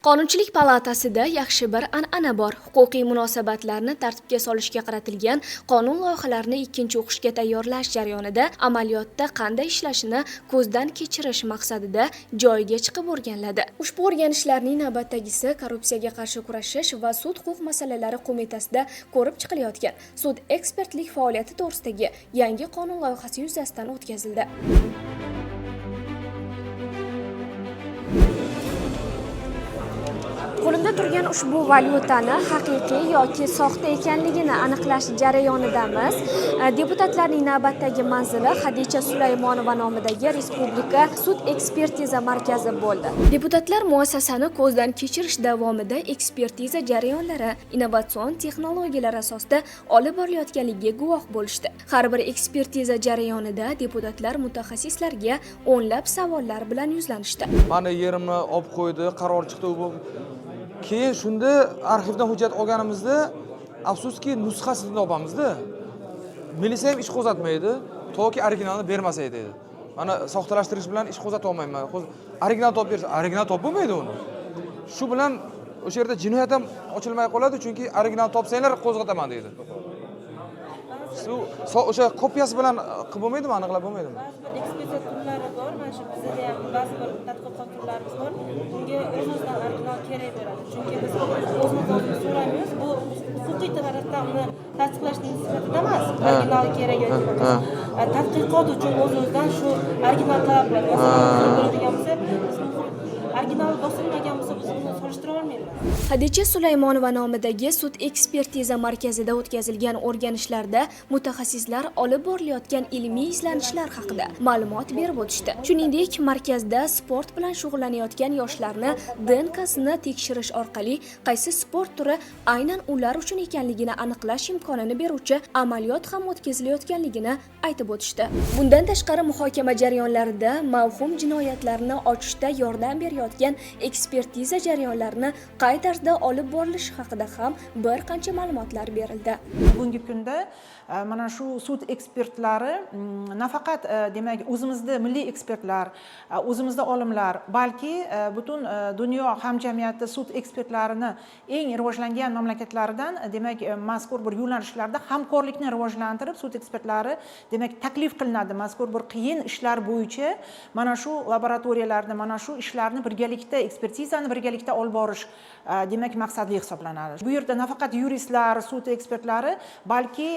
Qonunchilik palatasida yaxshi bir an'ana bor. Huquqiy munosabatlarni tartibga solishga qaratilgan qonun loyihalarini ikkinchi o'qishga tayyorlash jarayonida amaliyotda qanday ishlashini ko'zdan kechirish maqsadida joyiga chiqib o'rganiladi. Ushbu o'rganishlarning navbatdagisi Korrupsiyaga qarshi kurashish va sud-huquq masalalari qo'mitasida ko'rib chiqilayotgan sud ekspertlik faoliyati to'g'risidagi yangi qonun loyihasi yuzasidan o'tkazildi. Qo'limda turgan ushbu valyutani haqiqiy yoki soxta ekanligini aniqlash jarayonidamiz. Deputatlarning navbatdagi manzili Xadicha Sulaymonova nomidagi Respublika sud ekspertiza markazi bo'ldi. Deputatlar muassasani ko'zdan kechirish davomida ekspertiza jarayonlari innovatsion texnologiyalar asosida olib borilayotganligiga guvoh bo'lishdi. Har bir ekspertiza jarayonida deputatlar mutaxassislarga o'nlab savollar bilan yuzlanishdi. Mana yerimni olib qo'ydi, qaror chiqdi bu. Keyin shunda arxivdan hujjat olganimizda afsuski nusxasini topamizda. Militsiya ham ish qo'zatmaydi, toki originalni bermasa edi. Mana soxtalashtirish bilan ish qo'zata olmayman. Original topib bersa, original topib bo'lmaydi uni. Shu bilan o'sha yerda jinoyat ham ochilmay qoladi, chunki original topsanglar qo'zg'ataman deydi. O'sha kopiyasi bilan qilib bo'lmaydimi, aniqlab bo'lmaydimi? Ekspertiza turlari bor, mana shu bizda ham ba'zi bir tadqiqot turlarimiz bor. Bunga o'z-o'zidan original kerak bo'ladi. Chunki biz o'zimizdan so'raymiz, bu huquqiy tarafdan uni tasdiqlashning sifatida emas, original kerak yoki emas. Tadqiqot uchun o'z-o'zidan shu original talab qiladi. Masalan, bo'ladigan bo'lsa, original bosilmagan bo'lsa biz uni solishtira olmaymiz. Xadicha Sulaymonova nomidagi sud ekspertiza markazida o'tkazilgan o'rganishlarda mutaxassislar olib borilayotgan ilmiy izlanishlar haqida ma'lumot berib o'tishdi. Shuningdek, markazda sport bilan shug'ullanayotgan yoshlarni DNKsini tekshirish orqali qaysi sport turi aynan ular uchun ekanligini aniqlash imkonini beruvchi amaliyot ham o'tkazilayotganligini aytib o'tishdi. Bundan tashqari muhokama jarayonlarida mavhum jinoyatlarni ochishda yordam berayotgan ekspertiza jarayonlarini qay tarzda olib borilishi haqida ham bir qancha ma'lumotlar berildi. Bugungi kunda mana shu sud ekspertlari nafaqat demak o'zimizda milliy ekspertlar, o'zimizda olimlar, balki butun dunyo hamjamiyati sud ekspertlarini eng rivojlangan mamlakatlaridan demak mazkur bir yo'nalishlarda hamkorlikni rivojlantirib sud ekspertlari demak taklif qilinadi. Mazkur bir qiyin ishlar bo'yicha mana shu laboratoriyalarda mana shu ishlarni birgalikda ekspertizani birgalikda olib borish demak maqsadli hisoblanadi. Bu yerda nafaqat yuristlar, sud ekspertlari, balki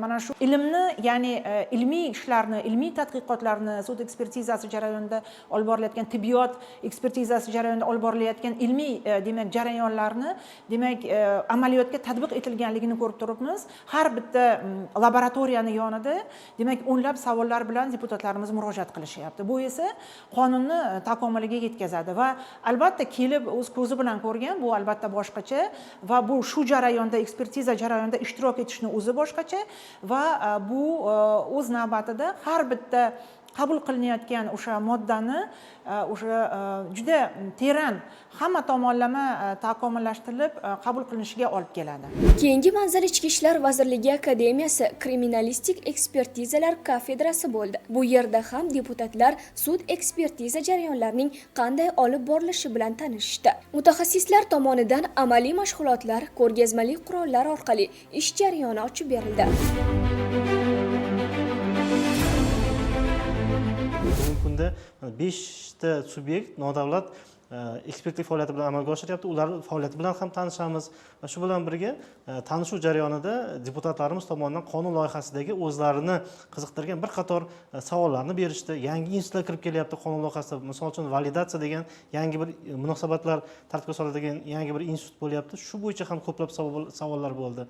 mana shu ilmni, ya'ni ilmiy ishlarni, ilmiy tadqiqotlarni sud ekspertizasi jarayonida olib borilayotgan tibbiyot ekspertizasi jarayonida olib borilayotgan ilmiy demak jarayonlarni demak amaliyotga tatbiq etilganligini ko'rib turibmiz. Har bitta laboratoriyani yonida demak o'nlab savollar bilan deputatlarimiz murojaat qilishyapti. Bu esa qonunni takomiliga yetkazadi va albatta kelib o'z ko'zi bilan ko'rgan, bu albatta boshqacha va bu shu jarayonda ekspertiza jarayonida ishtirok etishni o'zi boshqacha va bu o'z navbatida har bitta qabul qilinayotgan o'sha moddani o'sha juda teran hamma tomonlama takomillashtirilib qabul qilinishiga olib keladi. Keyingi manzil Ichki ishlar vazirligi akademiyasi kriminalistik ekspertizalar kafedrasi bo'ldi. Bu yerda ham deputatlar sud ekspertiza jarayonlarining qanday olib borilishi bilan tanishishdi. Mutaxassislar tomonidan amaliy mashg'ulotlar, ko'rgazmali qurollar orqali ish jarayoni ochib berildi. Bugungi kunda 5 ta subyekt nodavlat ekspertlik faoliyati bilan amalga oshiryapti. Ular faoliyati bilan ham tanishamiz va shu bilan birga tanishuv jarayonida deputatlarimiz tomonidan qonun loyihasidagi o'zlarini qiziqtirgan bir qator savollarni berishdi. Yangi institutlar kirib kelyapti qonun loyihasida. Misol uchun validatsiya degan yangi bir munosabatlar tartibga soladigan yangi bir institut bo'lyapti. Shu bo'yicha ham ko'plab savollar bo'ldi.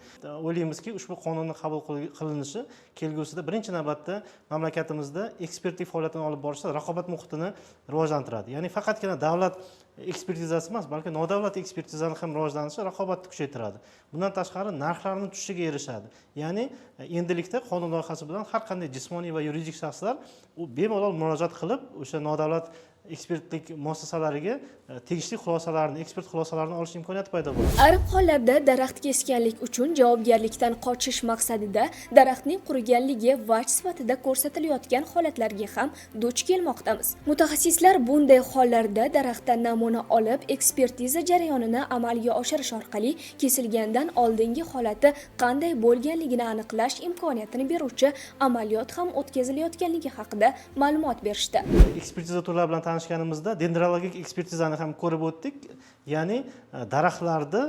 O'ylaymizki, ushbu qonunning qabul qilinishi kelgusida birinchi navbatda mamlakatimizda ekspertlik faoliyatini olib borishda raqobat muhitini rivojlantiradi. Ya'ni faqatgina davlat ekspertizasi emas, balki nodavlat ekspertizani ham rivojlanishi raqobatni kuchaytiradi. Bundan tashqari narxlarning tushishiga erishadi. Ya'ni endilikda qonun loyihasi bilan har qanday jismoniy va yuridik shaxslar u bemalol murojaat qilib o'sha nodavlat ekspertlik muassasalariga tegishli xulosalarni, ekspert xulosalarini olish imkoniyati paydo bo'ladi. Ayrim hollarda daraxt kesganlik uchun javobgarlikdan qochish maqsadida daraxtning quriganligi vaj sifatida ko'rsatilayotgan holatlarga ham duch kelmoqdamiz. Mutaxassislar bunday hollarda daraxtdan namuna olib, ekspertiza jarayonini amalga oshirish orqali kesilgandan oldingi holati qanday bo'lganligini aniqlash imkoniyatini beruvchi amaliyot ham o'tkazilayotganligi haqida ma'lumot berishdi. Ekspertiza turlari bilan tanishganimizda dendrologik ekspertizani ham ko'rib o'tdik. Ya'ni daraxtlarda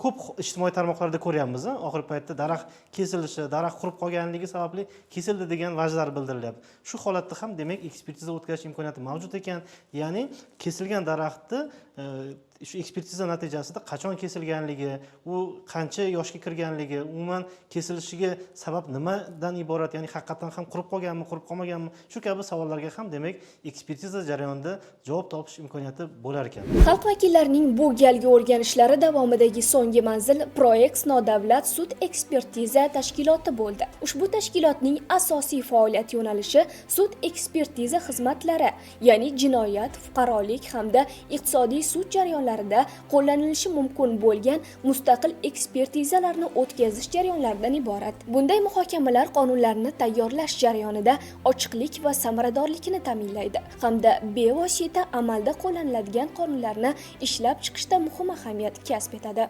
ko'p ijtimoiy tarmoqlarda ko'ryapmiz. Oxirgi paytda daraxt kesilishi, daraxt qurib qolganligi sababli kesildi degan vajlar bildirilyapti. Shu holatda ham demak ekspertiza o'tkazish imkoniyati mavjud ekan. Ya'ni kesilgan daraxtni shu ekspertiza natijasida qachon kesilganligi, u qancha yoshga kirganligi, umuman kesilishiga sabab nimadan iborat, ya'ni haqiqatan ham qurib qolganmi, qurib qolmaganmi, shu kabi savollarga ham demak ekspertiza jarayonida javob topish imkoniyati bo'lar ekan. Xalq vakillarining bu galgi o'rganishlari davomidagi so'nggi manzil Proex nodavlat sud ekspertiza tashkiloti bo'ldi. Ushbu tashkilotning asosiy faoliyat yo'nalishi sud ekspertiza xizmatlari, ya'ni jinoyat, fuqarolik hamda iqtisodiy sud jarayonlarida qo'llanilishi mumkin bo'lgan mustaqil ekspertizalarni o'tkazish jarayonlaridan iborat. Bunday muhokamalar qonunlarni tayyorlash jarayonida ochiqlik va samaradorlikni ta'minlaydi hamda bevosita amalda qo'llaniladigan qonunlarni ishlab chiqishda muhim ahamiyat kasb etadi.